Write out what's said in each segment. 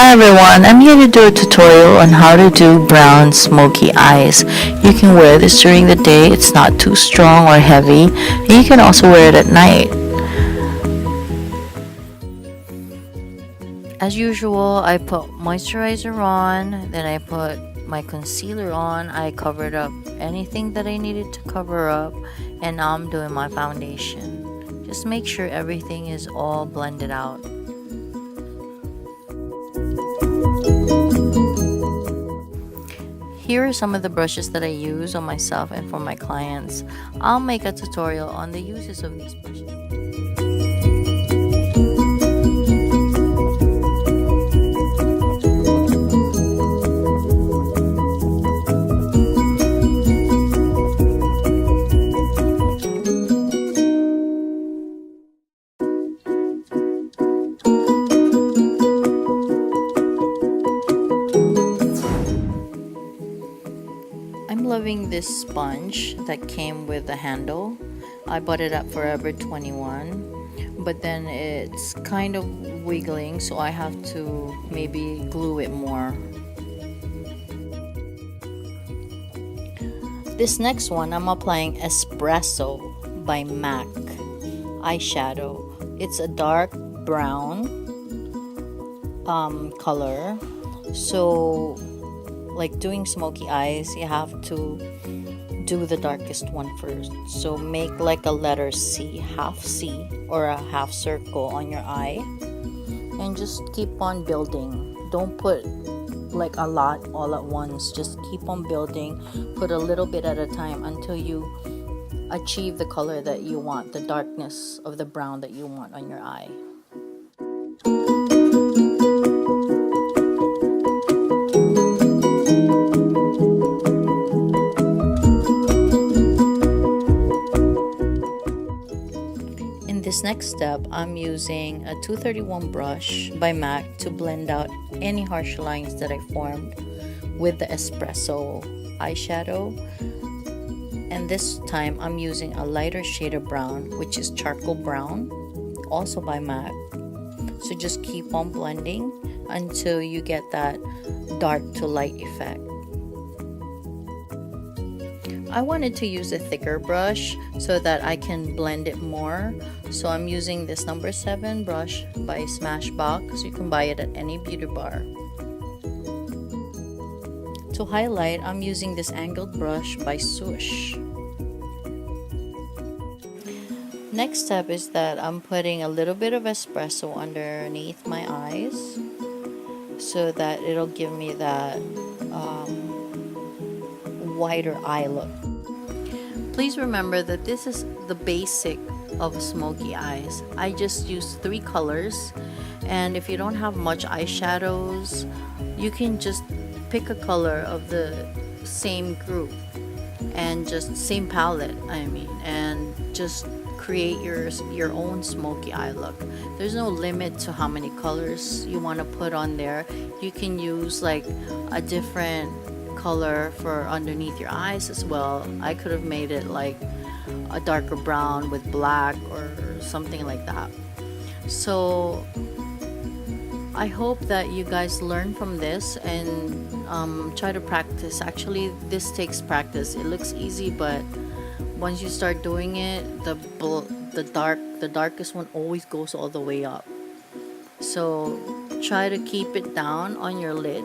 Hi everyone, I'm here to do a tutorial on how to do brown smoky eyes. You can wear this during the day, it's not too strong or heavy, and you can also wear it at night. As usual, I put moisturizer on, then I put my concealer on, I covered up anything that I needed to cover up, and now I'm doing my foundation. Just make sure everything is all blended out. Here are some of the brushes that I use on myself and for my clients. I'll make a tutorial on the uses of these brushes. I'm loving this sponge that came with a handle. I bought it at Forever 21, but then it's kind of wiggling, so I have to maybe glue it more. This next one, I'm applying Espresso by MAC eyeshadow. It's a dark brown color, so like doing smoky eyes, you have to do the darkest one first. So make like a letter C, half C or a half circle on your eye, and just keep on building. Don't put like a lot all at once, just keep on building. Put a little bit at a time until you achieve the color that you want, the darkness of the brown that you want on your eye. This next step, I'm using a 231 brush by MAC to blend out any harsh lines that I formed with the Espresso eyeshadow. And this time I'm using a lighter shade of brown, which is charcoal brown, also by MAC. So just keep on blending until you get that dark to light effect. I wanted to use a thicker brush so that I can blend it more. So I'm using this number 7 brush by Smashbox. You can buy it at any beauty bar. To highlight, I'm using this angled brush by Swoosh. Next step is that I'm putting a little bit of espresso underneath my eyes so that it'll give me that wider eye look. Please remember that this is the basic of smoky eyes. I just use 3 colors, and if you don't have much eyeshadows, you can just pick a color of the same group and just same palette, and just create your own smoky eye look. There's no limit to how many colors you want to put on there. You can use like a different color for underneath your eyes as well. I could have made it like a darker brown with black or something like that. So I hope that you guys learn from this and try to practice. Actually, this takes practice. It looks easy, but once you start doing it, the darkest one always goes all the way up. So try to keep it down on your lid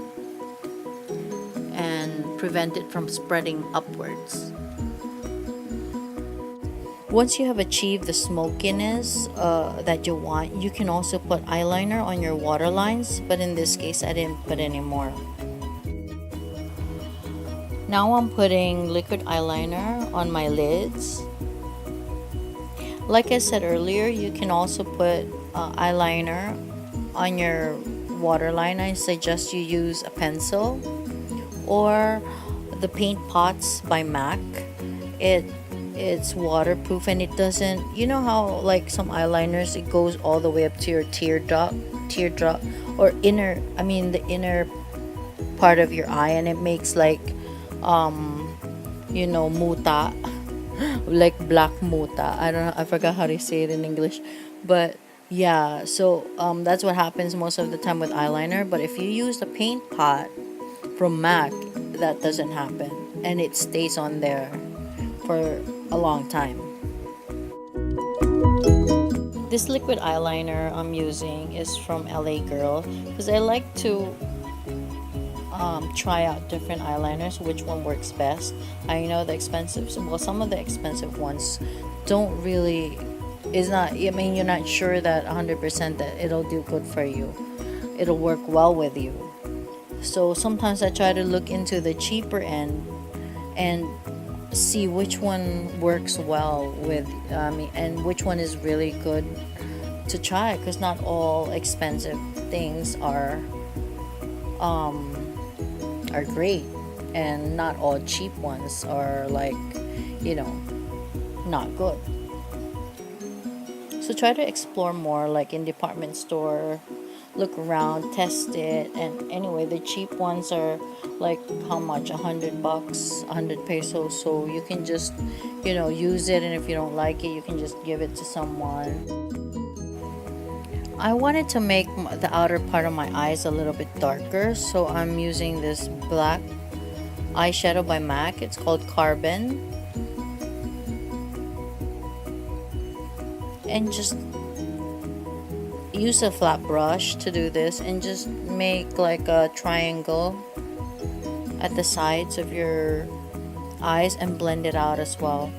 and prevent it from spreading upwards. Once you have achieved the smokiness that you want, you can also put eyeliner on your waterlines, but in this case I didn't put any more. Now I'm putting liquid eyeliner on my lids. Like I said earlier, you can also put eyeliner on your waterline. I suggest you use a pencil or the paint pots by MAC. It's waterproof and it doesn't, you know how like some eyeliners, it goes all the way up to your teardrop or the inner part of your eye, and it makes like muta like black muta. I don't know, I forgot how to say it in English, but Yeah, so that's what happens most of the time with eyeliner. But if you use the paint pot from MAC, that doesn't happen, and it stays on there for a long time. This liquid eyeliner I'm using is from LA Girl because I like to try out different eyeliners, which one works best. I know the expensive, well, some of the expensive ones don't really, is not, I mean, you're not sure that 100% that it'll do good for you, it'll work well with you. So sometimes I try to look into the cheaper end and see which one works well with me and which one is really good to try, because not all expensive things are great, and not all cheap ones are, like, you know, not good. So try to explore more, like in department store, look around, test it. And anyway, the cheap ones are like how much, 100 bucks, 100 pesos, so you can just, use it, and if you don't like it, you can just give it to someone. I wanted to make the outer part of my eyes a little bit darker, so I'm using this black eyeshadow by MAC. It's called Carbon. And just use a flat brush to do this, and just make like a triangle at the sides of your eyes and blend it out as well.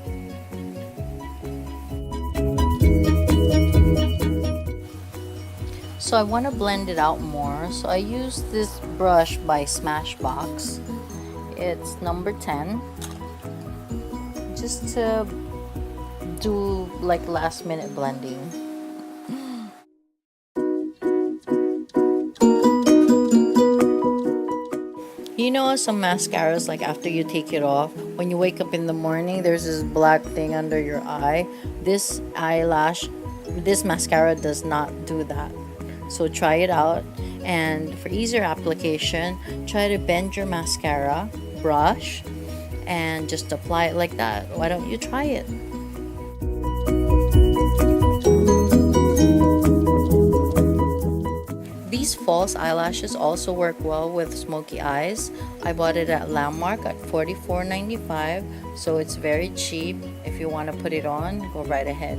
So I want to blend it out more, so I use this brush by Smashbox. It's number 10, just to do like last minute blending. You know, some mascaras, like after you take it off, when you wake up in the morning, there's this black thing under your eye. This mascara does not do that. So try it out, and for easier application, try to bend your mascara brush and just apply it like that. Why don't you try it? These false eyelashes also work well with smoky eyes. I bought it at Landmark at $44.95, so it's very cheap. If you want to put it on, go right ahead.